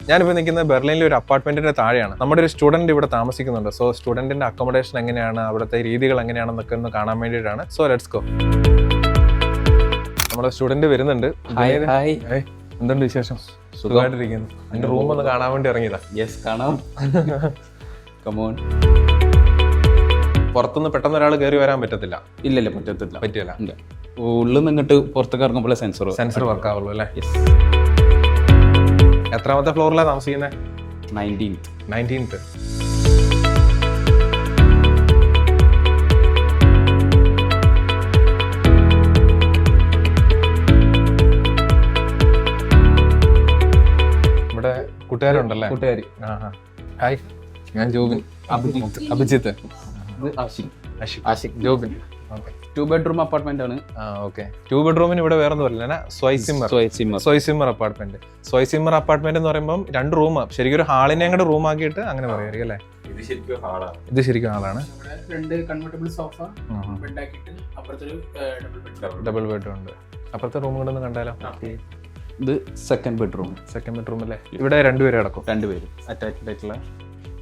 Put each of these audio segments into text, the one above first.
ഞാനിപ്പോൾ നിൽക്കുന്നത് ബെർലിനിലെ ഒരു അപ്പാർട്ട്മെന്റിന്റെ താഴെയാണ്. നമ്മുടെ ഒരു സ്റ്റുഡന്റ് ഇവിടെ താമസിക്കുന്നുണ്ട്. സോ സ്റ്റുഡന്റിന്റെ അക്കോമഡേഷൻ എങ്ങനെയാണ്, അവിടുത്തെ രീതികൾ എങ്ങനെയാണെന്നൊക്കെ ഒന്ന് കാണാൻ വേണ്ടിയിട്ടാണ്. So let's go. നമ്മുടെ സ്റ്റുഡന്റ് വരുന്നുണ്ട്. എന്തുണ്ട് വിശേഷം? സുഖമായിട്ടിരിക്കുന്നു. എന്റെ റൂം ഒന്ന് കാണാൻ വേണ്ടി ഇറങ്ങിയതാ. കാണാം. പുറത്തുനിന്ന് പെട്ടെന്ന് ഒരാൾ കയറി വരാൻ പറ്റത്തില്ല. ഇല്ലല്ല, പറ്റില്ല. ഉള്ളിൽ നിന്ന് ഇങ്ങോട്ട് പുറത്തേക്ക് ഇറങ്ങുമ്പോൾ സെൻസർ വർക്ക് ആവുള്ളൂ അല്ലേ? എത്രാമത്തെ ഫ്ലോറിലാണ് താമസിക്കുന്നത്? 19th. ഇവിടെ കൂട്ടുകാരുണ്ടല്ലേ? കൂട്ടുകാർ. ഹായ്, ഞാൻ ജോബിൻ. അഭിജിത്ത്. ആഷിഖ്. ജോബിൻ. 2 bedroom അപ്പാർട്ട്മെന്റ് ആണ്. ഓക്കെ. 2 bedroomന് ഇവിടെ വേറെ ഒന്നുമില്ല. സ്വൈസിമ്മർ അപ്പാർട്ട്മെന്റ്. സ്വൈസിമ്മർ അപ്പാർട്ട്മെന്റ് എന്ന് പറയുമ്പോൾ 2 റൂം, ശരിക്കും ഒരു ഹാളിനെ അങ്ങോട്ട് റൂം ആക്കിയിട്ട് അങ്ങനെ പറയായിരിക്കും അല്ലേ? ഇത് ശരിക്കും ഹാളാണ്. 2 കൺവെർട്ടബിൾ സോഫ, ബെഡ് ആക്കിയിട്ട് അപ്പുറത്തൊരു ഡബിൾ ബെഡ് ഉണ്ട്. അപ്പുറത്തെ റൂം കൊണ്ടൊന്ന് കണ്ടാലോ? ഇത് സെക്കൻഡ് ബെഡ്റൂം അല്ലേ? ഇവിടെ 2 പേര് കിടക്കും. 2 പേര് അറ്റാച്ച്ഡ് ആയിട്ടുള്ള.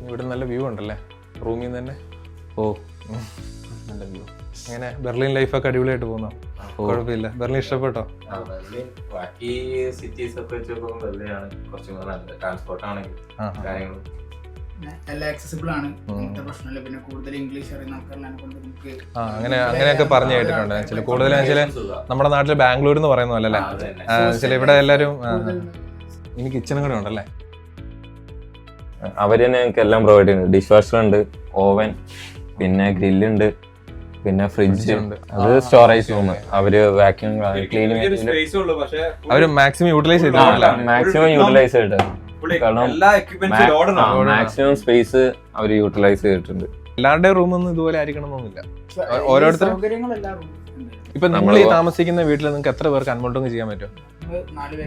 ഇവിടെ നല്ല വ്യൂ ഉണ്ടല്ലേ റൂമിൽ നിന്ന് തന്നെ? നല്ല വ്യൂ. അങ്ങനെ ബെർലിൻ ലൈഫൊക്കെ അടിപൊളിയായിട്ട് പോകുന്നു? കുഴപ്പമില്ല. ബെർലിൻ ഇഷ്ടപ്പെട്ടോ? ബാക്കി സിറ്റീസ് ഒക്കെ വെച്ച് നോക്കുമ്പോൾ ബെർലിനാണ് കുറച്ചും കൂടെ നല്ലത്. ട്രാൻസ്പോർട്ട് ആണെങ്കിലും കാര്യങ്ങളും എല്ലാം ആക്സസിബിൾ ആണ്. പ്രശ്നമില്ല. പിന്നെ കൂടുതൽ ഇംഗ്ലീഷ് അറിയുന്ന ആൾക്കാരെ കൊണ്ട് നമുക്ക് അങ്ങനെയൊക്കെ പറഞ്ഞു കേട്ടിട്ടുണ്ട്. ചില കൂടുതലും നമ്മുടെ നാട്ടിൽ ബാംഗ്ലൂർ എന്ന് പറയുന്ന പോലെ അല്ലേ? ചില ഇവിടെ എല്ലാവരും ഇനി കിച്ചണും കൂടെ ഉണ്ടല്ലേ? അവര് തന്നെ ഞങ്ങൾക്ക് എല്ലാം പ്രൊവൈഡ് ചെയ്യുന്നുണ്ട്. ഡിഷ് വാഷർ ഉണ്ട്, ഓവൻ, പിന്നെ ഗ്രില്ലുണ്ട്, പിന്നെ ഫ്രിഡ്ജ് ഉണ്ട്. അത് സ്റ്റോറേജ് റൂം. അവര് വാക്യൂം അവര് മാക്സിമം യൂട്ടിലൈസ് ചെയ്തിട്ടില്ല. കാരണം മാക്സിമം സ്പേസ് അവര് യൂട്ടിലൈസ് ചെയ്തിട്ടുണ്ട്. എല്ലാവരുടെയും റൂമൊന്നും ഇതുപോലെ ആയിരിക്കണം എന്നൊന്നുമില്ല. ഓരോരുത്തരും ഇപ്പൊ നിങ്ങൾ ഈ താമസിക്കുന്ന വീട്ടിൽ നിങ്ങൾക്ക് എത്ര പേർക്ക് അൺമോൾട്ടിങ് ചെയ്യാൻ പറ്റും?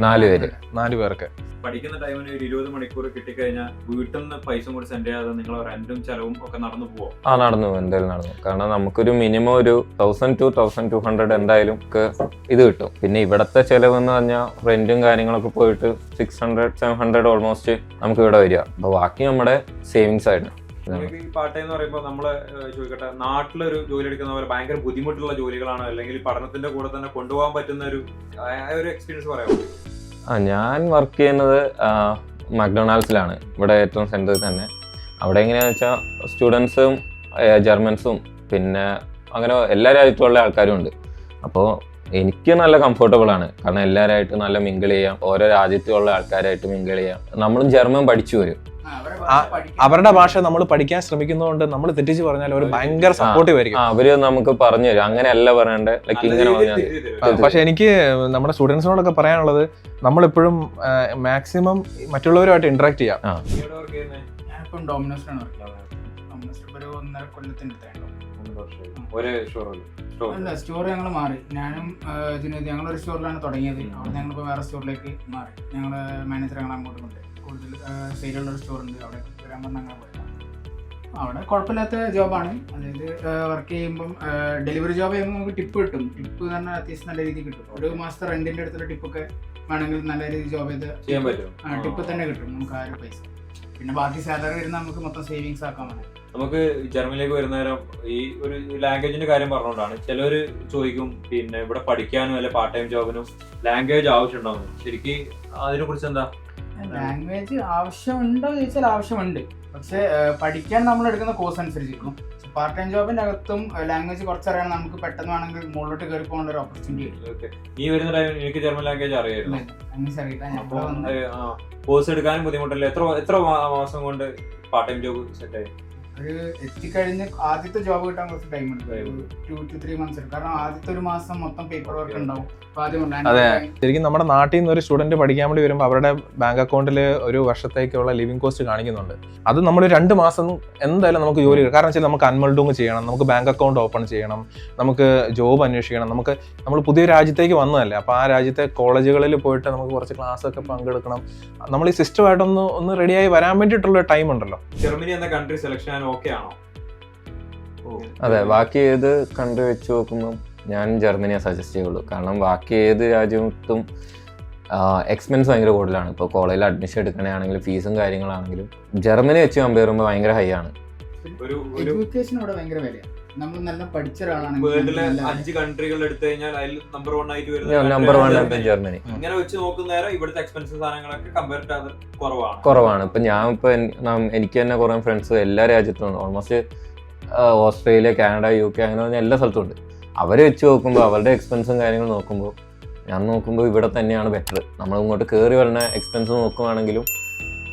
4 പേർക്ക്. പഠിക്കുന്ന ടൈമിന് ഒരു 20 മണിക്കൂർ കിട്ടിക്കഴിഞ്ഞാൽ വീട്ടിൽ നിന്ന് പൈസ കൂടി സെൻഡ് ചെയ്യാതെ നിങ്ങൾ റെന്റും ചെലവും ഒക്കെ നടന്നു പോവും? നടന്നു. എന്തായാലും നടന്നു. കാരണം നമുക്കൊരു മിനിമം ഒരു 1000 to 1200 എന്തായാലും ഇത് കിട്ടും. പിന്നെ ഇവിടത്തെ ചെലവ് എന്ന് പറഞ്ഞാൽ റെന്റും കാര്യങ്ങളൊക്കെ പോയിട്ട് 600-700 ഓൾമോസ്റ്റ് നമുക്ക് ഇവിടെ വരിക. അപ്പൊ ബാക്കി നമ്മുടെ സേവിങ്സ് ആയിട്ട്. ഈ പാർട്ട് ടൈം എന്ന് പറയുമ്പോൾ നമ്മള് ചോദിക്കട്ടെ, നാട്ടിലൊരു ജോലി എടുക്കുന്ന പോലെ ഭയങ്കര ബുദ്ധിമുട്ടുള്ള ജോലികളാണോ, അല്ലെങ്കിൽ പഠനത്തിന്റെ കൂടെ തന്നെ കൊണ്ടുപോകാൻ പറ്റുന്ന ഒരു എക്സ്പീരിയൻസ് പറയാമോ? ഞാൻ വർക്ക് ചെയ്യുന്നത് മക്ഡൊണാൾഡ്സിലാണ്, ഇവിടെ ഏറ്റവും സെന്ററിൽ തന്നെ. അവിടെ എങ്ങനെയാണെന്ന് വെച്ചാൽ സ്റ്റുഡൻസും ജർമ്മൻസും പിന്നെ അങ്ങനെ എല്ലാ രാജ്യത്തുള്ള ആൾക്കാരും ഉണ്ട്. അപ്പോൾ എനിക്ക് നല്ല കംഫർട്ടബിൾ ആണ്. കാരണം എല്ലാവരായിട്ട് നല്ല മിങ്കിൾ ചെയ്യാം, ഓരോ രാജ്യത്തുള്ള ആൾക്കാരായിട്ട് മിങ്കിൾ ചെയ്യാം. നമ്മളും ജർമ്മൻ പഠിച്ചു വരും. അവരുടെ ഭാഷ നമ്മൾ പഠിക്കാൻ ശ്രമിക്കുന്നതുകൊണ്ട് നമ്മൾ തെറ്റിച്ച് പറഞ്ഞാൽ അവർ ഭയങ്കര സപ്പോർട്ടീവ് ആയിരിക്കും. അവര് നമുക്ക് പറഞ്ഞു തരും, അങ്ങനെയല്ല പറയണ്ടേ, ലൈക്ക് ഇങ്ങനെ പറഞ്ഞാൽ. പക്ഷെ എനിക്ക് നമ്മുടെ സ്റ്റുഡൻസിനോടൊക്കെ പറയാനുള്ളത്, നമ്മളെപ്പോഴും മാക്സിമം മറ്റുള്ളവരുമായിട്ട് ഇന്ററാക്ട് ചെയ്യാം. ഞാനിപ്പം ഡോമിനോസിലാണ് ഒരു 1.5 കൊല്ലത്തിന്റെ സ്റ്റോർ ഞങ്ങൾ മാറി. ഞാനും ഞങ്ങളൊരു സ്റ്റോറിലാണ് തുടങ്ങിയത്. അവിടെ ഞങ്ങളിപ്പോൾ വേറെ സ്റ്റോറിലേക്ക് മാറി. ഞങ്ങള് മാനേജർ ഞങ്ങൾ അങ്ങോട്ട് കൊണ്ട് കൂടുതൽ സെയിലുള്ള ഒരു സ്റ്റോറുണ്ട്. അവിടെ വരാൻ പറഞ്ഞാൽ അങ്ങനെ പോയതാണ്. അവിടെ കുഴപ്പമില്ലാത്ത ജോബാണ്. അതായത് വർക്ക് ചെയ്യുമ്പം ഡെലിവറി ജോബ് ചെയ്യുമ്പോൾ നമുക്ക് ടിപ്പ് കിട്ടും. ടിപ്പ് തന്നെ അത്യാവശ്യം നല്ല രീതിയിൽ കിട്ടും. ഒരു മാസത്തെ റെന്റിന്റെ അടുത്തുള്ള ടിപ്പൊക്കെ വേണമെങ്കിൽ നല്ല രീതിയിൽ ജോബ് ചെയ്ത് ടിപ്പ് തന്നെ കിട്ടും നമുക്ക് ആ ഒരു പൈസ. പിന്നെ ബാക്കി സാലറി വരുന്ന നമുക്ക് മൊത്തം സേവിങ്സ് ആക്കാൻ വേണം. നമുക്ക് ജർമ്മനിലേക്ക് വരുന്ന നേരം ഈ ഒരു ലാംഗ്വേജിന്റെ കാര്യം പറഞ്ഞുകൊണ്ടാണ് ചിലവർ ചോദിക്കും, പിന്നെ ഇവിടെ പഠിക്കാനും അല്ലെ പാർട്ട് ടൈം ജോബിനും ലാംഗ്വേജ് ആവശ്യമുണ്ടാവും. ശരിക്കും അതിനെ കുറിച്ച് എന്താ? ലാംഗ്വേജ് ആവശ്യമുണ്ടോ ചോദിച്ചാൽ ആവശ്യമുണ്ട്. പക്ഷെ പഠിക്കാൻ നമ്മൾ എടുക്കുന്ന കോഴ്സ് അനുസരിച്ചിരിക്കും. പാർട്ട് ടൈം ജോബിന്റെ അകത്തും ലാംഗ്വേജ് കുറച്ചറിയണം. നമുക്ക് പെട്ടെന്ന് വേണമെങ്കിൽ മുകളിലോട്ട് കയറി പോകാനുള്ള ഒരു ഓപ്പർച്യൂണിറ്റി. ഈ വരുന്ന ടൈമിൽ എനിക്ക് ജർമ്മൻ ലാംഗ്വേജ് അറിയായിരുന്നു. അറിയില്ല. കോഴ്സ് എടുക്കാനും ബുദ്ധിമുട്ടല്ലേ? എത്ര മാസം കൊണ്ട് പാർട്ട് ടൈം ജോബ് സെറ്റ് ആയി? ഒരു എത്തിക്കഴിഞ്ഞ് ആദ്യത്തെ ജോബ് കിട്ടാൻ കുറച്ച് ടൈം എടുക്കും. 2 to 3 months എടുക്കും. കാരണം ആദ്യത്തെ ഒരു മാസം മൊത്തം പേപ്പർ വർക്ക് ഉണ്ടാവും. അതെ, ശരിക്കും നമ്മുടെ നാട്ടിൽ നിന്ന് ഒരു സ്റ്റുഡന്റ് പഠിക്കാൻ വേണ്ടി വരുമ്പോൾ അവരുടെ ബാങ്ക് അക്കൗണ്ടിൽ ഒരു വർഷത്തേക്കുള്ള ലിവിംഗ് കോസ്റ്റ് കാണിക്കുന്നുണ്ട്. അത് നമ്മൾ 2 മാസം എന്തായാലും നമുക്ക് ജോലി കിട്ടും. കാരണം വെച്ചാൽ നമുക്ക് അൺമോൾട്ടിങ് ചെയ്യണം, നമുക്ക് ബാങ്ക് അക്കൗണ്ട് ഓപ്പൺ ചെയ്യണം, നമുക്ക് ജോബ് അന്വേഷിക്കണം. നമ്മൾ പുതിയ രാജ്യത്തേക്ക് വന്നതല്ലേ, അപ്പോൾ ആ രാജ്യത്തെ കോളേജുകളിൽ പോയിട്ട് നമുക്ക് കുറച്ച് ക്ലാസ് ഒക്കെ പങ്കെടുക്കണം. നമ്മൾ ഈ സിസ്റ്റമായിട്ടൊന്ന് റെഡിയായി വരാൻ വേണ്ടിയിട്ടുള്ള ടൈം ഉണ്ടല്ലോ. ജർമ്മനി എന്ന കൺട്രി സെലക്ഷൻ ഓക്കെ ആണോ? അതെ, ബാക്കി ഏത് കൺട്രി വെച്ച് നോക്കുമ്പോൾ ഞാൻ ജർമ്മനിയെ സജസ്റ്റ് ചെയ്യുള്ളൂ. കാരണം ബാക്കി ഏത് രാജ്യത്തും എക്സ്പെൻസ് ഭയങ്കര കൂടുതലാണ്. ഇപ്പോൾ കോളേജിൽ അഡ്മിഷൻ എടുക്കണമെങ്കിലും ഫീസും കാര്യങ്ങളാണെങ്കിലും ജർമ്മനി വെച്ച് കമ്പയർ ചെയ്യുമ്പോൾ ഭയങ്കര ഹൈ ആണ്. എഡ്യൂക്കേഷൻ അവിടെ ഭയങ്കര വിലയാണ്. നമ്മൾ നല്ല പഠിച്ച വേൾഡിലെ ഒരാളാണെങ്കിൽ 5 കൺട്രികൾ എടുത്തു കഴിഞ്ഞാൽ അതിൽ നമ്പർ 1 ആയിട്ട് നമ്പർ 1 വരുന്നത് ജർമ്മനി. ഇങ്ങനെ വെച്ച് നോക്കുന്നേരം ഇവിടുത്തെ എക്സ്പെൻസീവ് സാധനങ്ങളൊക്കെ കമ്പയർ ടു അത് കുറവാണ്. ഇപ്പം എനിക്ക് തന്നെ കുറേ ഫ്രണ്ട്സ് എല്ലാ രാജ്യത്തും ഉണ്ട്. ഓൾമോസ്റ്റ് ഓസ്ട്രേലിയ, കാനഡ, UK അങ്ങനെ പറഞ്ഞാൽ എല്ലാ സ്ഥലത്തും ഉണ്ട്. അവരെ വെച്ച് നോക്കുമ്പോൾ അവരുടെ എക്സ്പെൻസും കാര്യങ്ങളും നോക്കുമ്പോൾ ഞാൻ നോക്കുമ്പോൾ ഇവിടെ തന്നെയാണ് ബെറ്റർ. നമ്മൾ ഇങ്ങോട്ട് കയറി വരുന്ന എക്സ്പെൻസ് നോക്കുവാണെങ്കിലും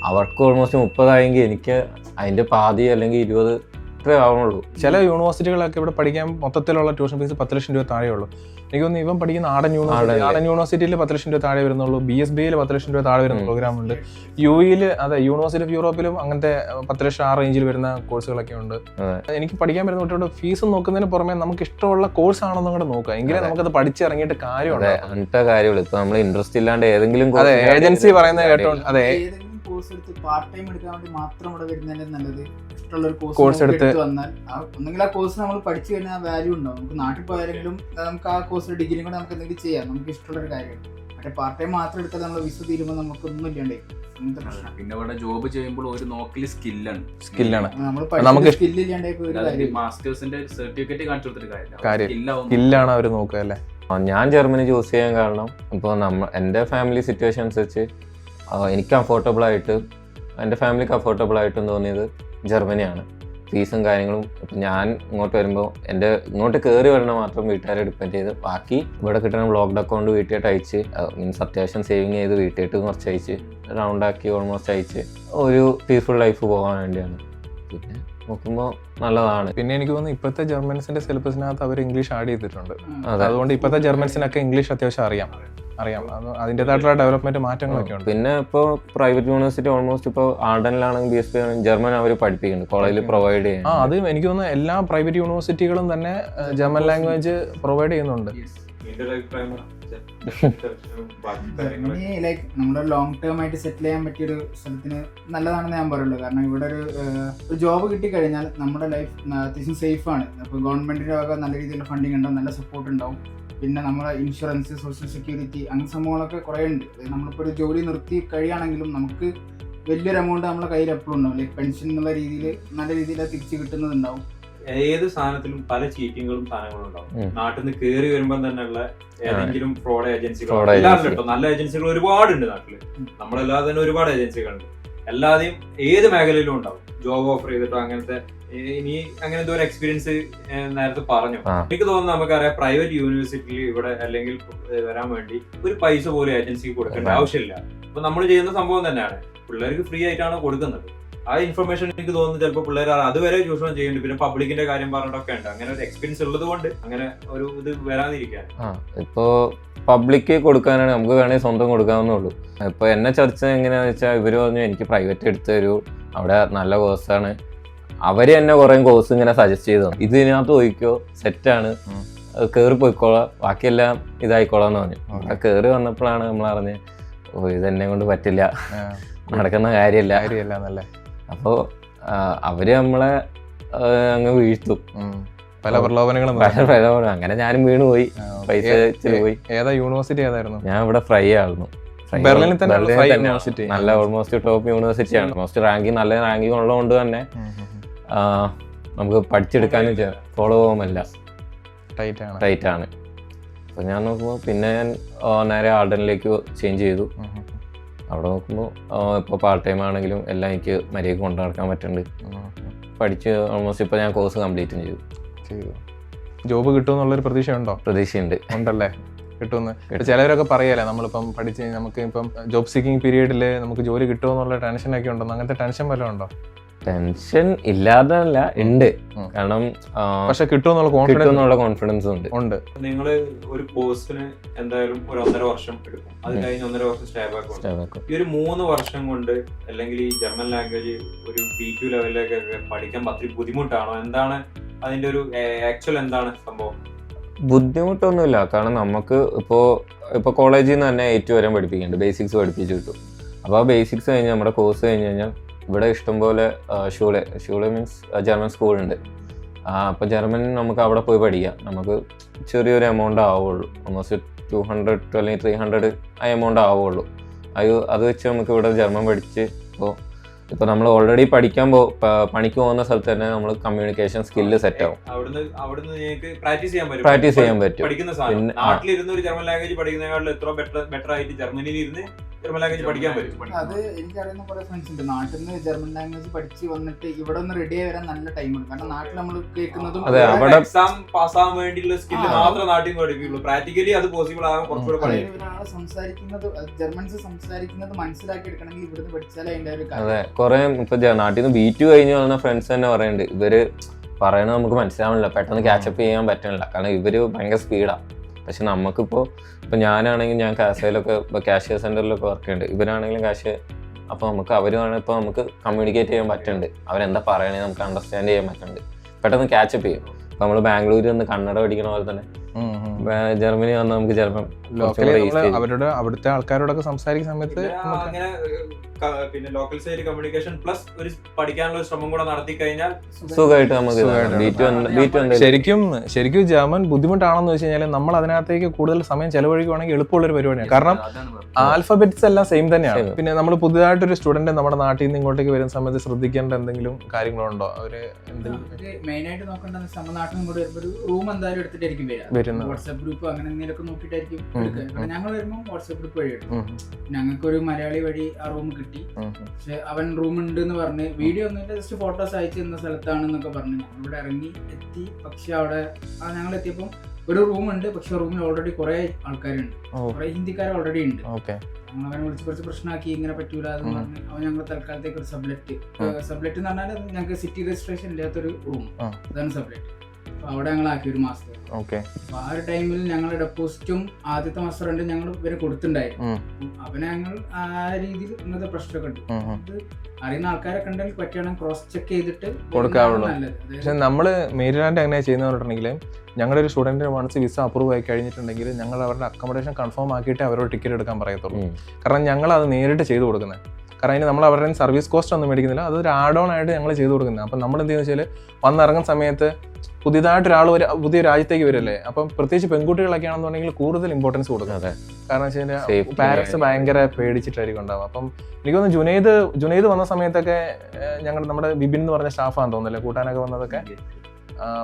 അവർക്ക് ഓൾമോസ്റ്റ് 30 ആയെങ്കിൽ എനിക്ക് അതിൻ്റെ പാതി അല്ലെങ്കിൽ 20 ഇത്രേ ആവുന്നുള്ളൂ. ചില യൂണിവേഴ്സിറ്റികളൊക്കെ ഇവിടെ പഠിക്കാൻ മൊത്തത്തിലുള്ള ട്യൂഷൻ ഫീസ് 10 ലക്ഷം രൂപ താഴെയുള്ളൂ. എനിക്ക് തോന്നുന്നു ഇവൻ പഠിക്കുന്ന ആഡൻ യൂണിവേഴ്സിറ്റിയിൽ 10 ലക്ഷം രൂപ താഴെ വരുന്നുള്ളൂ. BSBയിൽ 10 ലക്ഷം രൂപ താഴെ വരുന്ന പ്രോഗ്രാം ഉണ്ട്. UAEയിൽ അതെ യൂണിവേഴ്സിറ്റി ഓഫ് യൂറോപ്പിലും അങ്ങനത്തെ 10 ലക്ഷം ആ റേഞ്ചിൽ വരുന്ന കോഴ്സുകളൊക്കെ ഉണ്ട്. എനിക്ക് പഠിക്കാൻ വരുന്ന കുട്ടിയോട് ഫീസ് നോക്കുന്നതിന് പുറമെ നമുക്ക് ഇഷ്ടമുള്ള കോഴ്സ് ആണെന്നും കൂടെ നോക്കുക. എങ്കിലും നമുക്കത് പഠിച്ചിറങ്ങിയിട്ട് കാര്യമുണ്ട്. അങ്ങനത്തെ കാര്യമുള്ളൂ. ഇപ്പൊ നമ്മൾ ഇൻട്രസ്റ്റ് ഇല്ലാണ്ട് ഏതെങ്കിലും ഏജൻസി പറയുന്നത് കേട്ടോണ്ട് അതെ കോഴ്സ് എടുത്ത് പാർട്ട് ടൈം എടുക്കാൻ വേണ്ടി മാത്രം ഇവിടെ വരുന്നതിന് നല്ലത് ഇഷ്ടമുള്ള ഒരു കോഴ്സ് എടുത്ത് വന്നാൽ ഒന്നെങ്കിൽ ആ കോഴ്സ് നമ്മൾ പഠിച്ചു കഴിഞ്ഞാൽ ആ വാല്യൂ ഉണ്ടാവും. നമുക്ക് നാട്ടിൽ പോയാലെങ്കിലും നമുക്ക് ആ കോഴ്സിന്റെ ഡിഗ്രി കൂടെ നമുക്ക് എന്തെങ്കിലും ചെയ്യാം. നമുക്ക് ഇഷ്ടമുള്ള ഒരു കാര്യമാണ്. മറ്റേ പാർട്ട് ടൈം മാത്രം എടുത്താൽ നമ്മൾ വിസ തീരുമ്പോൾ നമുക്കൊന്നും ഇല്ലാണ്ടേ. പിന്നെ ഇവിടെ ജോബ് ചെയ്യുമ്പോൾ ഒരു നോക്കല് സ്കില്ലാണ്. നമുക്ക് സ്കില്ലില്ലാണ്ടേ മാസ്റ്റേഴ്സിന്റെ സർട്ടിഫിക്കറ്റ് കാണിച്ചു കൊടുത്തിട്ട് സ്കില്ലാണ് അവർ നോക്കുക അല്ലേ. ഞാൻ ജർമ്മനി ചൂസ് ചെയ്യാൻ കാരണം ഇപ്പോൾ എൻ്റെ ഫാമിലി സിറ്റുവേഷൻ അനുസരിച്ച് എനിക്ക് എൻ്റെ ഫാമിലിക്ക് കംഫർട്ടബിൾ ആയിട്ടും തോന്നിയത് ജർമ്മനിയാണ്. ഫീസും കാര്യങ്ങളും ഇപ്പം ഞാൻ ഇങ്ങോട്ട് വരുമ്പോൾ ഇങ്ങോട്ട് കയറി വരണ മാത്രം വീട്ടുകാരെ ഡിപ്പെൻഡ് ചെയ്ത് ബാക്കി ഇവിടെ കിട്ടുന്ന ബ്ലോക്ക്ഡ് അക്കൗണ്ട് വീട്ടിലോട്ട് അയച്ച് മീൻസ് അത്യാവശ്യം സേവിങ് ചെയ്ത് വീട്ടിലോട്ട് കുറച്ച് അയച്ച് റൗണ്ടാക്കി ഓൾമോസ്റ്റ് അയച്ച് ഒരു പീസ്ഫുൾ ലൈഫ് പോകാൻ വേണ്ടിയാണ്. പിന്നെ നോക്കുമ്പോൾ നല്ലതാണ്. പിന്നെ എനിക്ക് തോന്നുന്നു ഇപ്പോഴത്തെ ജർമ്മൻസിന്റെ സിലബസിനകത്ത് അവർ ഇംഗ്ലീഷ് ആഡ് ചെയ്തിട്ടുണ്ട്. അതുകൊണ്ട് ഇപ്പോഴത്തെ ജർമ്മൻസിനൊക്കെ ഇംഗ്ലീഷ് അത്യാവശ്യം അറിയാം. അതിൻ്റെതായിട്ടുള്ള ഡെവലപ്മെന്റ് മാറ്റങ്ങളൊക്കെ ഉണ്ട്. പിന്നെ ഇപ്പോൾ പ്രൈവറ്റ് യൂണിവേഴ്സിറ്റി ഓൾമോസ്റ്റ് ഇപ്പോൾ ആർഡനിലാണെങ്കിൽ BSB ജർമ്മൻ അവർ പഠിപ്പിക്കുന്നുണ്ട്, കോളേജിൽ പ്രൊവൈഡ് ചെയ്യുന്നു. അത് എനിക്ക് തോന്നുന്നു എല്ലാ പ്രൈവറ്റ് യൂണിവേഴ്സിറ്റികളും തന്നെ ജർമ്മൻ ലാംഗ്വേജ് പ്രൊവൈഡ് ചെയ്യുന്നുണ്ട്. ലൈക്ക് നമ്മുടെ ലോങ് ടേം ആയിട്ട് സെറ്റിൽ ചെയ്യാൻ പറ്റിയൊരു സ്ഥലത്തിന് നല്ലതാണെന്ന് ഞാൻ പറയുള്ളൂ. കാരണം ഇവിടെ ഒരു ജോബ് കിട്ടിക്കഴിഞ്ഞാൽ നമ്മുടെ ലൈഫ് അത്യാവശ്യം സേഫ് ആണ്. അപ്പോൾ ഗവൺമെന്റിന്റെ വക നല്ല രീതിയിലുള്ള ഫണ്ടിങ് ഉണ്ടാവും, നല്ല സപ്പോർട്ട് ഉണ്ടാവും. പിന്നെ നമ്മുടെ ഇൻഷുറൻസ്, സോഷ്യൽ സെക്യൂരിറ്റി അങ്ങനെ സംഭവങ്ങളൊക്കെ കുറേ ഉണ്ട്. നമ്മളിപ്പോൾ ഒരു ജോലി നിർത്തി കഴിയുകയാണെങ്കിലും നമുക്ക് വലിയൊരു എമൗണ്ട് നമ്മുടെ കയ്യിൽ എപ്പോഴും ഉണ്ടാവും. ലൈക്ക് പെൻഷൻ എന്നുള്ള രീതിയിൽ നല്ല രീതിയിൽ അത് തിരിച്ച് കിട്ടുന്നതുണ്ടാവും. ഏത് സാധനത്തിലും പല ചീറ്റിങ്ങുകളും സാധനങ്ങളും ഉണ്ടാവും. നാട്ടിൽ നിന്ന് കയറി വരുമ്പോൾ തന്നെയുള്ള ഏതെങ്കിലും ഫ്രോഡ് ഏജൻസികൾ എല്ലാവരും കേട്ടോ. നല്ല ഏജൻസികൾ ഒരുപാടുണ്ട് നാട്ടില്. നമ്മളല്ലാതെ തന്നെ ഒരുപാട് ഏജൻസികളുണ്ട്. എല്ലാതെയും ഏത് മേഖലയിലും ഉണ്ടാവും. ജോബ് ഓഫർ ചെയ്തിട്ടോ അങ്ങനത്തെ ഇനി അങ്ങനത്തെ ഒരു എക്സ്പീരിയൻസ് നേരത്തെ പറഞ്ഞു. എനിക്ക് തോന്നുന്നു നമുക്കറിയാം പ്രൈവറ്റ് യൂണിവേഴ്സിറ്റിയിൽ ഇവിടെ അല്ലെങ്കിൽ വരാൻ വേണ്ടി ഒരു പൈസ പോലും ഏജൻസിക്ക് കൊടുക്കേണ്ട ആവശ്യമില്ല. അപ്പൊ നമ്മൾ ചെയ്യുന്ന സംഭവം തന്നെയാണ്. പിള്ളേർക്ക് ഫ്രീ ആയിട്ടാണ് കൊടുക്കുന്നത്. ആ ഇൻഫർമേഷൻ എനിക്ക് തോന്നുന്നു ചിലപ്പോൾ പിള്ളേർ അതുവരെ ചൂഷണം ചെയ്യുന്നുണ്ട്. പിന്നെ പബ്ലിക്കിന്റെ കാര്യം പറഞ്ഞിട്ടൊക്കെ ഉണ്ട്. അങ്ങനെ ഒരു എക്സ്പീരിയൻസ് ഉള്ളത് കൊണ്ട് അങ്ങനെ ഒരു ഇത് വരാതിരിക്കാൻ ഇപ്പോ പബ്ലിക്ക് കൊടുക്കാനാണ് നമുക്ക് വേണമെങ്കിൽ സ്വന്തം കൊടുക്കാവുന്നുള്ളൂ. ഇപ്പൊ എന്നെ ചർച്ച എങ്ങനെയാന്ന് വെച്ചാൽ ഇവര് പറഞ്ഞു എനിക്ക് പ്രൈവറ്റ് എടുത്ത് തരൂ, അവിടെ നല്ല കോഴ്സാണ്. അവര് തന്നെ കുറെ കോഴ്സ് ഇങ്ങനെ സജസ്റ്റ് ചെയ്തു, ഇതിനകത്ത് പോയിക്കോ സെറ്റാണ്, കയറി പോയിക്കോളാം, ബാക്കിയെല്ലാം ഇതായിക്കോളാന്ന് പറഞ്ഞു. അവിടെ കയറി വന്നപ്പോഴാണ് നമ്മൾ അറിഞ്ഞത് ഇതെന്നെ കൊണ്ട് പറ്റില്ല, നടക്കുന്ന കാര്യമല്ല. അപ്പോൾ അവര് നമ്മളെ അങ്ങ് വീഴ്ത്തും. പല പ്രലോഭനങ്ങളും അങ്ങനെ ഞാനും വീണുപോയി, പൈസ പോയി. ഏതാ യൂണിവേഴ്സിറ്റി ഏതായിരുന്നു? ഞാൻ ഇവിടെ ഫ്രൈ ആയിരുന്നു. ബെർലിനിൽ തന്നെ നല്ല ഓൾമോസ്റ്റ് ടോപ്പ് യൂണിവേഴ്സിറ്റിയാണ്. ഓൾമോസ്റ്റ് നല്ല റാങ്കിങ് ഉള്ളതുകൊണ്ട് തന്നെ നമുക്ക് പഠിച്ചെടുക്കാനും ഫോളോ പോകുമല്ല ടൈറ്റ് ആണ്. അപ്പൊ ഞാൻ നോക്കുമ്പോൾ പിന്നെ ഞാൻ നേരെ ആർഡനിലേക്ക് ചേഞ്ച് ചെയ്തു. അവിടെ നോക്കുമ്പോൾ ഇപ്പോൾ പാർട്ട് ടൈം ആണെങ്കിലും എല്ലാം എനിക്ക് മര്യാദയ്ക്ക് കൊണ്ടു നടക്കാൻ പറ്റുന്നുണ്ട്. പഠിച്ച് ഓൾമോസ്റ്റ് ഇപ്പോൾ ഞാൻ കോഴ്സ് കംപ്ലീറ്റും ചെയ്തു. ജോബ് കിട്ടുമെന്നുള്ളൊരു പ്രതീക്ഷയുണ്ട്. ഉണ്ടല്ലേ? കിട്ടുമെന്ന് ചിലവരൊക്കെ പറയല്ലേ, നമ്മളിപ്പം പഠിച്ച് നമുക്ക് ഇപ്പം ജോബ് സീക്കിംഗ് പീരീഡിൽ നമുക്ക് ജോലി കിട്ടുമെന്നുള്ള ടെൻഷനൊക്കെ ഉണ്ടോ? അങ്ങനത്തെ ടെൻഷൻ വല്ലതും ഉണ്ടോ? ടെൻഷൻ ഇല്ലാതല്ല, ഉണ്ട്. കാരണം പക്ഷെ കിട്ടുമെന്നുള്ള കോൺഫിഡൻസ് ഉണ്ട്. നിങ്ങൾ ഒരു കോഴ്സിന് എന്തായാലും ഒരു 1.5 വർഷം എടുക്കും. അത് കഴിഞ്ഞ് 1.5 വർഷം സ്റ്റേ ബാക്ക്. ഈ ഒരു 3 വർഷം കൊണ്ട് അല്ലെങ്കിൽ ഈ ജർമ്മൻ ലാംഗ്വേജ് ഒരു B2 ലെവലിലേക്കൊക്കെ പഠിക്കാൻ പറ്റി ബുദ്ധിമുട്ടാണോ? എന്താണ് അതിന്റെ ഒരു ആക്ച്വൽ എന്താണ് സംഭവം? ബുദ്ധിമുട്ടൊന്നുമില്ല. കാരണം നമുക്ക് ഇപ്പോൾ കോളേജിൽ നിന്ന് തന്നെ 8 വരെ പഠിപ്പിക്കുന്നുണ്ട്, ബേസിക്സ് പഠിപ്പിച്ച് കിട്ടും. അപ്പോൾ ആ ബേസിക്സ് കഴിഞ്ഞ് നമ്മുടെ കോഴ്സ് കഴിഞ്ഞ് കഴിഞ്ഞാൽ ഇവിടെ ഇഷ്ടംപോലെ ഷൂളെ മീൻസ് ജർമ്മൻ സ്കൂളുണ്ട്. അപ്പോൾ ജർമ്മൻ നമുക്ക് അവിടെ പോയി പഠിക്കാം. നമുക്ക് ചെറിയൊരു എമൗണ്ട് ആവുള്ളൂ, ഓൾമോസ്റ്റ് 200 to അല്ലെങ്കിൽ 300 ആ എമൗണ്ട് ആവുള്ളൂ. അത് വെച്ച് നമുക്ക് ഇവിടെ ജർമ്മൻ പഠിച്ച് ഇപ്പോൾ നമ്മൾ ഓൾറെഡി പണിക്ക് പോകുന്ന സ്ഥലത്ത് തന്നെ നമ്മൾ കമ്മ്യൂണിക്കേഷൻ സ്കില്ല് സെറ്റ് ആവും. അവിടുന്ന് നിങ്ങൾക്ക് പ്രാക്ടീസ് ചെയ്യാൻ പറ്റും. പഠിക്കുന്ന സാധനം നാട്ടിലിരുന്ന് ഒരു ജർമ്മൻ ലാംഗ്വേജ് പഠിക്കുന്നതിനേക്കാളും എത്ര ബെറ്റർ ആയിട്ട് ജർമ്മനിയിൽ ഇരുന്ന് ജർമ്മൻ ലാംഗ്വേജ് പഠിക്കാൻ പറ്റും. അത് എനിക്കറിയുന്ന കുറെ ഫ്രണ്ട്സ് ഉണ്ട് നാട്ടിൽ നിന്ന് ജർമ്മൻ ലാംഗ്വേജ് പഠിച്ച് വന്നിട്ട് ഇവിടെ ഒന്ന് റെഡി ആയി വരാൻ നല്ല ടൈമാണ്. കാരണം നാട്ടിൽ നമ്മൾ കേൾക്കുന്നതും എക്സാം പാസ്സാകാൻ വേണ്ടിയുള്ള സ്കില്ല് മാത്രം നാട്ടിൽ പഠിക്കുള്ളൂ. പ്രാക്ടിക്കലി അത് പോസിബിൾ ആകാൻ കുറച്ചുകൂടെ പഠിക്കും. ഒരാള് സംസാരിക്കുന്നത് ജർമ്മൻസ് സംസാരിക്കുന്നത് മനസ്സിലാക്കി എടുക്കണമെങ്കിൽ ഇവിടുന്ന് പഠിച്ചാലേ അതിന്റെ ഒരു അതെ കുറെ ഇപ്പൊ നാട്ടിൽ നിന്ന് B2 കഴിഞ്ഞ് വന്ന ഫ്രണ്ട്സ് തന്നെ പറയുന്നുണ്ട് ഇവര് പറയണത് നമുക്ക് മനസ്സിലാവണില്ല, പെട്ടെന്ന് ക്യാച്ചപ്പ് ചെയ്യാൻ പറ്റണില്ല, കാരണം ഇവര് ഭയങ്കര സ്പീഡാണ്. പക്ഷെ നമുക്കിപ്പോൾ ഞാനാണെങ്കിൽ ഞാൻ കാസയിലൊക്കെ ഇപ്പോൾ കാഷ്യർ സെന്ററിലൊക്കെ വർക്ക് ചെയ്യുന്നുണ്ട്, ഇവരാണെങ്കിലും കാഷ്യർ. അപ്പോൾ നമുക്ക് അവരുമാണ് ഇപ്പോൾ നമുക്ക് കമ്മ്യൂണിക്കേറ്റ് ചെയ്യാൻ പറ്റുന്നുണ്ട്, അവരെന്താ പറയണേ നമുക്ക് അണ്ടർസ്റ്റാൻഡ് ചെയ്യാൻ പറ്റുന്നുണ്ട്, പെട്ടെന്ന് ക്യാച്ചപ്പ് ചെയ്യും. ഇപ്പം നമ്മൾ ബാംഗ്ലൂരിൽ നിന്ന് കന്നഡ പഠിക്കണ പോലെ തന്നെ ജർമ്മനി വന്നാൽ നമുക്ക് ചിലപ്പം അവിടുത്തെ ആൾക്കാരോടൊക്കെ സംസാരിക്കുന്ന സമയത്ത് അങ്ങനെ പിന്നെ ലോക്കൽ സൈഡ് കമ്മ്യൂണിക്കേഷൻ പ്ലസ് ഒരു പഠിക്കാനുള്ള ശ്രമം കൂടെ നടത്തി കഴിഞ്ഞാൽ സുഖമായിട്ട് നമുക്ക് ശരിക്കും ജർമ്മൻ ബുദ്ധിമുട്ടാണെന്ന് വെച്ച് കഴിഞ്ഞാൽ നമ്മൾ അതിനകത്തേക്ക് കൂടുതൽ സമയം ചെലവഴിക്കുകയാണെങ്കിൽ എളുപ്പമുള്ള ഒരു പരിപാടിയാണ്. കാരണം ആൽഫബറ്റ്സ് എല്ലാം സെയിം തന്നെയാണ്. പിന്നെ നമ്മൾ പുതിയതായിട്ടൊരു സ്റ്റുഡന്റ് നമ്മുടെ നാട്ടിൽ നിന്ന് ഇങ്ങോട്ടേക്ക് വരുന്ന സമയത്ത് ശ്രദ്ധിക്കേണ്ട എന്തെങ്കിലും കാര്യങ്ങളുണ്ടോ? അവര് മെയിൻ ആയിട്ട് നോക്കേണ്ടത് നമ്മുടെ നാട്ടിൽ നിന്ന് കൂടെ ഒരു റൂം എന്തായാലും എടുത്തിട്ടായിരിക്കും വരുന്നത്. വാട്സ്ആപ്പ് ഗ്രൂപ്പ് അങ്ങനെ എന്തെങ്കിലുമൊക്കെ നോക്കിയിട്ടായിരിക്കും എടുക്കുക. ഞങ്ങൾ വരുമ്പോൾ വാട്സ്ആപ്പ് ഗ്രൂപ്പ് വഴി എടുക്കും. ഞങ്ങൾക്കൊരു മലയാളി വഴി ആ റൂം കിട്ടി. പക്ഷെ അവൻ റൂം ഉണ്ട് എന്ന് പറഞ്ഞ് വീഡിയോ ഒന്നുമില്ല, ജസ്റ്റ് ഫോട്ടോസ് അയച്ചു തന്ന സ്ഥലത്താണെന്നൊക്കെ പറഞ്ഞ് ഞങ്ങളിവിടെ ഇറങ്ങി എത്തി. പക്ഷെ അവിടെ ഞങ്ങൾ എത്തിയപ്പോൾ ഒരു റൂം ഉണ്ട്, പക്ഷെ റൂമിൽ ഓൾറെഡി കുറെ ആൾക്കാരുണ്ട്, കുറെ ഹിന്ദിക്കാർ ഓൾറെഡി ഉണ്ട്. ഞങ്ങൾ അവനെ വിളിച്ച് കുറച്ച് പ്രശ്നമാക്കി, ഇങ്ങനെ പറ്റൂല എന്ന് പറഞ്ഞ് അവൻ ഞങ്ങൾ തൽക്കാലത്തേക്ക് ഒരു സബ്ലെറ്റ് എന്ന് പറഞ്ഞാൽ ഞങ്ങൾക്ക് സിറ്റി രജിസ്ട്രേഷൻ ഇല്ലാത്തൊരു റൂം, അതാണ് സബ്ലെറ്റ്. അപ്പൊ അവിടെ ഞങ്ങൾ ആക്കി ഒരു മാസത്തെ. അപ്പൊ ആ ഒരു ടൈമിൽ ഞങ്ങളുടെ ഡെപ്പോസിറ്റും ആദ്യത്തെ മാസം റെന്റ് ഞങ്ങൾ ഇവരെ കൊടുത്തിട്ടുണ്ടായിരുന്നു. അവനെ ഞങ്ങൾ ആ രീതിയിൽ ഇങ്ങനത്തെ പ്രശ്നമൊക്കെ ഉണ്ട്. അത് അറിയുന്ന ആൾക്കാരൊക്കെ ഉണ്ടെങ്കിൽ പറ്റുകയാണെങ്കിൽ ക്രോസ് ചെക്ക് ചെയ്തിട്ട് കൊടുക്കാവുള്ളൂ. പക്ഷെ നമ്മള് മേരിലാൻഡ് എങ്ങനെ ചെയ്യുന്നവരുണ്ടെങ്കിൽ ഞങ്ങളുടെ ഒരു സ്റ്റുഡന്റിന് വൺസ് വിസ അപ്രൂവ് ആയി കഴിഞ്ഞിട്ടുണ്ടെങ്കിൽ ഞങ്ങൾ അവരുടെ അക്കോമഡേഷൻ കൺഫേം ആക്കിയിട്ട് അവരോട് ടിക്കറ്റ് എടുക്കാൻ പറയത്തുള്ളൂ. കാരണം ഞങ്ങൾ അത് നേരിട്ട് ചെയ്ത് കൊടുക്കുന്നത്. കാരണം അതിന് നമ്മൾ അവരുടെ സർവീസ് കോസ്റ്റ് ഒന്നും മേടിക്കുന്നില്ല, അതൊരു ആഡ് ഓൺ ആയിട്ട് ഞങ്ങൾ ചെയ്ത് കൊടുക്കുന്നത്. അപ്പം നമ്മൾ എന്ത് ചെയ്യുന്ന വെച്ചാൽ വന്നിറങ്ങുന്ന സമയത്ത് പുതിയതായിട്ട് ഒരാൾ പുതിയ രാജ്യത്തേക്ക് വരല്ലേ, അപ്പം പ്രത്യേകിച്ച് പെൺകുട്ടികളൊക്കെ ആണെന്നുണ്ടെങ്കിൽ കൂടുതൽ ഇമ്പോർട്ടൻസ് കൊടുക്കുന്നത്. കാരണം വെച്ച് കഴിഞ്ഞാൽ പാരൻസ് ഭയങ്കര പേടിച്ചിട്ടായിരിക്കും ഉണ്ടാവും. അപ്പം എനിക്ക് തോന്നുന്നു ജുനൈദ് വന്ന സമയത്തൊക്കെ നമ്മുടെ ബിബിൻ എന്ന് പറഞ്ഞ സ്റ്റാഫാണെന്ന് തോന്നുന്നില്ലേ കൂട്ടാനൊക്കെ വന്നതൊക്കെ.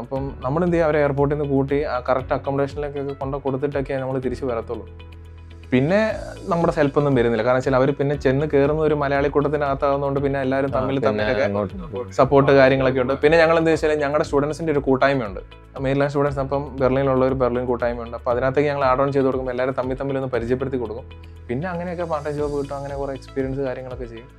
അപ്പം നമ്മൾ എന്ത് ചെയ്യുക, അവരെ എയർപോർട്ടിൽ നിന്ന് കൂട്ടി ആ കറക്റ്റ് അക്കോമഡേഷനിലേക്കൊക്കെ കൊടുത്തിട്ടൊക്കെ നമ്മൾ തിരിച്ചു വരത്തുള്ളൂ. പിന്നെ നമ്മുടെ ഹെൽപ്പൊന്നും വരുന്നില്ല, കാരണം വെച്ചാൽ അവർ പിന്നെ ചെന്ന് കയറുന്ന ഒരു മലയാളി കൂട്ടത്തിനകത്താകുന്നതുകൊണ്ട് പിന്നെ എല്ലാവരും തമ്മിലൊക്കെ സപ്പോർട്ട് കാര്യങ്ങളൊക്കെ ഉണ്ട്. പിന്നെ ഞങ്ങൾ എന്താ വെച്ചാൽ ഞങ്ങളുടെ സ്റ്റുഡൻസിന്റെ ഒരു കൂട്ടായ്മയുണ്ട്, മെയിൻലാൻഡ് സ്റ്റുഡൻസ്. അപ്പം ബെർലിനിലുള്ള ഒരു ബെർലിൻ കൂട്ടായ്മയുണ്ട്. അപ്പോൾ അതിനകത്തേക്ക് ഞങ്ങൾ ആഡ് ഓൺ ചെയ്ത് കൊടുക്കും, എല്ലാവരും തമ്മിലൊന്ന് പരിചയപ്പെടുത്തി കൊടുക്കും. പിന്നെ അങ്ങനെയൊക്കെ പാർട്ട് ടൈം ജോബ് കിട്ടും, അങ്ങനെ കുറെ എക്സ്പീരിയൻസ് കാര്യങ്ങളൊക്കെ ചെയ്യും.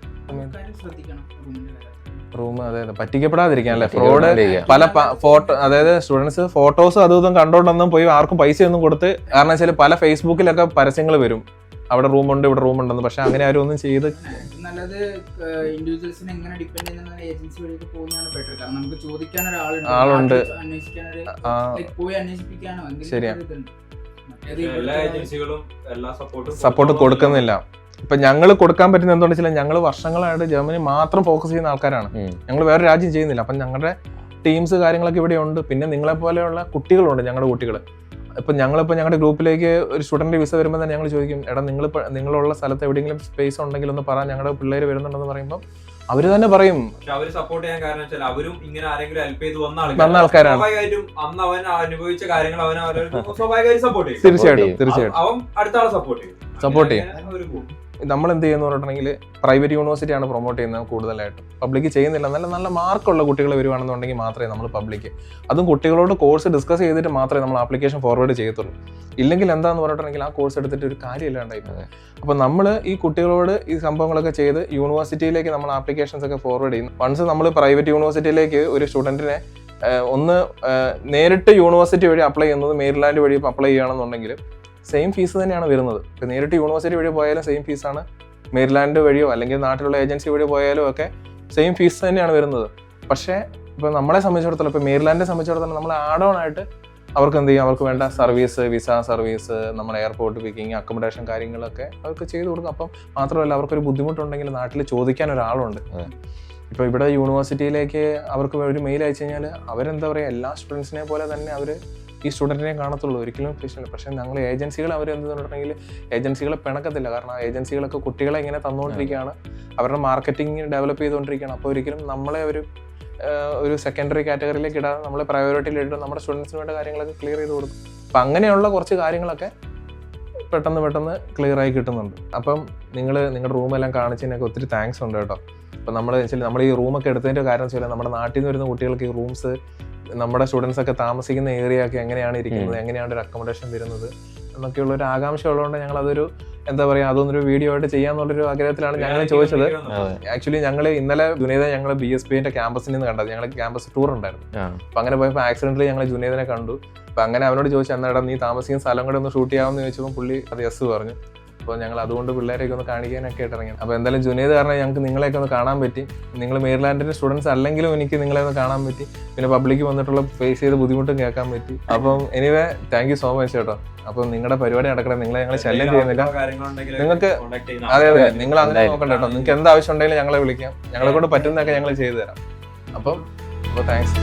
റൂം അതെ പറ്റിക്കപ്പെടാതിരിക്കാൻ അല്ലെ, ഫ്രോഡ് പല ഫോട്ടോ, അതായത് സ്റ്റുഡൻസ് ഫോട്ടോസ് അതും ഇതും കണ്ടോണ്ടൊന്നും പോയി ആർക്കും പൈസ ഒന്നും കൊടുത്ത്, കാരണം വെച്ചാൽ പല ഫേസ്ബുക്കിലൊക്കെ പരസ്യങ്ങൾ വരും അവിടെ റൂമുണ്ട് ഇവിടെ റൂമുണ്ടെന്ന്. പക്ഷെ അങ്ങനെ ആരും ഒന്നും ചെയ്ത് നല്ലത് ഇൻഡിവിജ്വൽസിനെ എങ്ങനെ ഡിപെൻഡ് ചെയ്യുന്ന ഏജൻസി വഴിയൊക്കെ പോകുന്നതാണ് ബെറ്റർ. കാരണം നമുക്ക് ചോദിക്കാൻ ആളുണ്ട്, പോയി അന്വേഷിപ്പിക്കാനോ എല്ലാ ഏജൻസികളും എല്ലാ സപ്പോർട്ട് കൊടുക്കുന്നില്ല. ഇപ്പൊ ഞങ്ങൾ കൊടുക്കാൻ പറ്റുന്ന എന്താണെന്ന് വെച്ചാൽ ഞങ്ങൾ വർഷങ്ങളായിട്ട് ജർമ്മനി മാത്രം ഫോക്കസ് ചെയ്യുന്ന ആൾക്കാരാണ്, ഞങ്ങൾ വേറെ രാജ്യം ചെയ്യുന്നില്ല. അപ്പം ഞങ്ങളുടെ ടീംസ് കാര്യങ്ങളൊക്കെ ഇവിടെ ഉണ്ട്. പിന്നെ നിങ്ങളെ പോലെയുള്ള കുട്ടികളുണ്ട്, ഞങ്ങളുടെ കുട്ടികൾ. ഇപ്പം ഞങ്ങളുടെ ഗ്രൂപ്പിലേക്ക് ഒരു സ്റ്റുഡന്റ് വിസ വരുമ്പോൾ തന്നെ ഞങ്ങൾ ചോദിക്കും, എടാ നിങ്ങളുള്ള സ്ഥലത്ത് എവിടെയെങ്കിലും സ്പേസ് ഉണ്ടെങ്കിൽ ഒന്ന് പറ, ഞങ്ങളുടെ പിള്ളേർ വരുന്നുണ്ടെന്ന് പറയുമ്പോൾ അവര് തന്നെ പറയും. അവര് സപ്പോർട്ട് ചെയ്യാൻ കാരണം വെച്ചാൽ അവരും ഇങ്ങനെ ആരെങ്കിലും ഹെൽപ്പ് ചെയ്ത് വന്ന ആൾക്കാരാണ്. സ്വാഭാവികമായിട്ടും അന്ന് അവൻ അനുഭവിച്ച കാര്യങ്ങൾ സ്വാഭാവികമായിട്ട് സപ്പോർട്ട് ചെയ്യും. തീർച്ചയായിട്ടും അവൻ അടുത്ത ആളെ സപ്പോർട്ട് ചെയ്യും. നമ്മൾ എന്ത് ചെയ്യുന്ന പറഞ്ഞിട്ടുണ്ടെങ്കിൽ പ്രൈവറ്റ് യൂണിവേഴ്സിറ്റിയാണ് പ്രൊമോട്ട് ചെയ്യുന്നത് കൂടുതലായിട്ടും, പബ്ലിക് ചെയ്യുന്നില്ല. നല്ല മാർക്കുള്ള കുട്ടികൾ വരുവാണെന്നുണ്ടെങ്കിൽ മാത്രമേ നമ്മൾ പബ്ലിക്, അതും കുട്ടികളോട് കോഴ്സ് ഡിസ്കസ് ചെയ്തിട്ട് മാത്രമേ നമ്മൾ ആപ്ലിക്കേഷൻ ഫോർവേഡ് ചെയ്യത്തുള്ളൂ. ഇല്ലെങ്കിൽ എന്താന്ന് പറഞ്ഞിട്ടുണ്ടെങ്കിൽ ആ കോഴ്സ് എടുത്തിട്ട് ഒരു കാര്യമില്ലാണ്ടായിരുന്നത്. അപ്പോൾ നമ്മൾ ഈ കുട്ടികളോട് ഈ സംഭവങ്ങളൊക്കെ ചെയ്ത് യൂണിവേഴ്സിറ്റിയിലേക്ക് നമ്മൾ ആപ്ലിക്കേഷൻസ് ഒക്കെ ഫോർവേഡ് ചെയ്യുന്നു. വൺസ് നമ്മൾ പ്രൈവറ്റ് യൂണിവേഴ്സിറ്റിയിലേക്ക് ഒരു സ്റ്റുഡൻറ്റിനെ ഒന്ന് നേരിട്ട് യൂണിവേഴ്സിറ്റി വഴി അപ്ലൈ ചെയ്യുന്നത്, മേരിലാൻഡ് വഴി അപ്ലൈ ചെയ്യുകയാണെന്നുണ്ടെങ്കിൽ സെയിം ഫീസ് തന്നെയാണ് വരുന്നത്. ഇപ്പം നേരിട്ട് യൂണിവേഴ്സിറ്റി വഴി പോയാലും സെയിം ഫീസാണ്, മേരിലാൻഡ് വഴിയോ അല്ലെങ്കിൽ നാട്ടിലുള്ള ഏജൻസി വഴി പോയാലും ഒക്കെ സെയിം ഫീസ് തന്നെയാണ് വരുന്നത്. പക്ഷേ ഇപ്പോൾ നമ്മളെ സംബന്ധിച്ചിടത്തോളം, ഇപ്പോൾ മേരിലാൻഡിനെ സംബന്ധിച്ചിടത്തോളം നമ്മൾ ആഡ് ഓൺ ആയിട്ട് അവർക്ക് എന്ത് ചെയ്യും, അവർക്ക് വേണ്ട സർവീസ്, വിസ സർവീസ്, നമ്മുടെ എയർപോർട്ട് പിക്കിങ്, അക്കോമഡേഷൻ കാര്യങ്ങളൊക്കെ അവർക്ക് ചെയ്ത് കൊടുക്കും. അപ്പം മാത്രമല്ല അവർക്കൊരു ബുദ്ധിമുട്ടുണ്ടെങ്കിൽ നാട്ടിൽ ചോദിക്കാൻ ഒരാളുണ്ട്. ഇപ്പോൾ ഇവിടെ യൂണിവേഴ്സിറ്റിയിലേക്ക് അവർക്ക് ഒരു മെയിൽ അയച്ചു കഴിഞ്ഞാൽ അവരെന്താ പറയുക, എല്ലാ സ്റ്റുഡൻസിനെ പോലെ തന്നെ അവർ ഈ സ്റ്റുഡൻറ്റിനെ കാണത്തുള്ളൂ, ഒരിക്കലും ഫിഷില്ല. പക്ഷേ ഞങ്ങൾ ഏജൻസികൾ അവർ എന്തെന്നുണ്ടെങ്കിൽ ഏജൻസികളെ പിണക്കത്തില്ല. കാരണം ഏജൻസികളൊക്കെ കുട്ടികളെ ഇങ്ങനെ തന്നുകൊണ്ടിരിക്കുകയാണ്, അവരുടെ മാർക്കറ്റിംഗ് ഡെവലപ്പ് ചെയ്തുകൊണ്ടിരിക്കുകയാണ്. അപ്പോൾ ഒരിക്കലും നമ്മളെ ഒരു സെക്കൻഡറി കാറ്റഗറിയിലേക്ക് ഇടാതെ നമ്മളെ പ്രയോറിറ്റിയിലിട്ട് നമ്മുടെ സ്റ്റുഡൻസിന് വേണ്ട കാര്യങ്ങളൊക്കെ ക്ലിയർ ചെയ്ത് കൊടുക്കും. അപ്പം അങ്ങനെയുള്ള കുറച്ച് കാര്യങ്ങളൊക്കെ പെട്ടെന്ന് ക്ലിയർ ആയി കിട്ടുന്നുണ്ട്. അപ്പം നിങ്ങളുടെ റൂമെല്ലാം കാണിച്ചതിനൊക്കെ ഒത്തിരി താങ്ക്സ് ഉണ്ട് കേട്ടോ. അപ്പം നമ്മൾ ഈ റൂമൊക്കെ എടുത്തതിൻ്റെ കാര്യം വെച്ചാൽ നമ്മുടെ നാട്ടിൽ നിന്ന് വരുന്ന കുട്ടികൾക്ക് ഈ റൂംസ് നമ്മുടെ സ്റ്റുഡൻസ് ഒക്കെ താമസിക്കുന്ന ഏരിയ ഒക്കെ എങ്ങനെയാണ് ഇരിക്കുന്നത്, എങ്ങനെയാണ് ഒരു അക്കോമഡേഷൻ വരുന്നത് എന്നൊക്കെയുള്ള ഒരു ആകാംക്ഷ ഉള്ളതുകൊണ്ട് ഞങ്ങൾ അതൊരു എന്താ പറയുക അതൊന്നൊരു വീഡിയോ ആയിട്ട് ചെയ്യാന്നുള്ളൊരു ആഗ്രഹത്തിലാണ് ഞങ്ങൾ ചോദിച്ചത്. ആക്ച്വലി ഞങ്ങൾ ഇന്നലെ ജുനൈദ ഞങ്ങൾ BSPന്റെ ക്യാമ്പസിൽ നിന്ന് കണ്ടത്, ഞങ്ങൾ ക്യാമ്പസ് ടൂർ ഉണ്ടായിരുന്നു. അപ്പം അങ്ങനെ പോയപ്പോൾ ആക്സിഡന്റിൽ ഞങ്ങൾ ജുനൈദിനെ കണ്ടു. അപ്പം അങ്ങനെ അവനോട് ചോദിച്ചു എന്നാടാ നീ താമസിക്കുന്ന സ്ഥലം കൂടെ ഒന്ന് ഷൂട്ട് ചെയ്യാമെന്ന് ചോദിച്ചപ്പോൾ പുള്ളി അത് യെസ് പറഞ്ഞു. അപ്പോൾ ഞങ്ങൾ അതുകൊണ്ട് പിള്ളേരെയൊക്കെ ഒന്ന് കാണിക്കാനൊക്കെ ആയിട്ട് ഇറങ്ങി. അപ്പോൾ എന്തായാലും ജുനൈദ് കാരണം ഞങ്ങൾക്ക് നിങ്ങളെയൊക്കെ ഒന്ന് കാണാൻ പറ്റി. നിങ്ങൾ മെയിൻലാൻഡിൻ്റെ സ്റ്റുഡൻസ് അല്ലെങ്കിലും എനിക്ക് നിങ്ങളെ ഒന്ന് കാണാൻ പറ്റി. പിന്നെ പബ്ലിക്ക് വന്നിട്ടുള്ള ഫേസ് ചെയ്ത ബുദ്ധിമുട്ടും കേൾക്കാൻ പറ്റി. അപ്പം anyway thank you so much കേട്ടോ. അപ്പം നിങ്ങളുടെ പരിപാടി നടക്കണം, നിങ്ങളെ ഞങ്ങൾ ശല്യം ചെയ്യുന്നില്ല. നിങ്ങൾക്ക് അതെ നിങ്ങൾ അങ്ങനെ നോക്കണ്ട കേട്ടോ. നിങ്ങൾക്ക് എന്താവശ്യം ഉണ്ടെങ്കിലും ഞങ്ങളെ വിളിക്കാം, ഞങ്ങളെ കൊണ്ട് പറ്റുന്നതൊക്കെ ഞങ്ങൾ ചെയ്തു തരാം. അപ്പോൾ താങ്ക്സ്.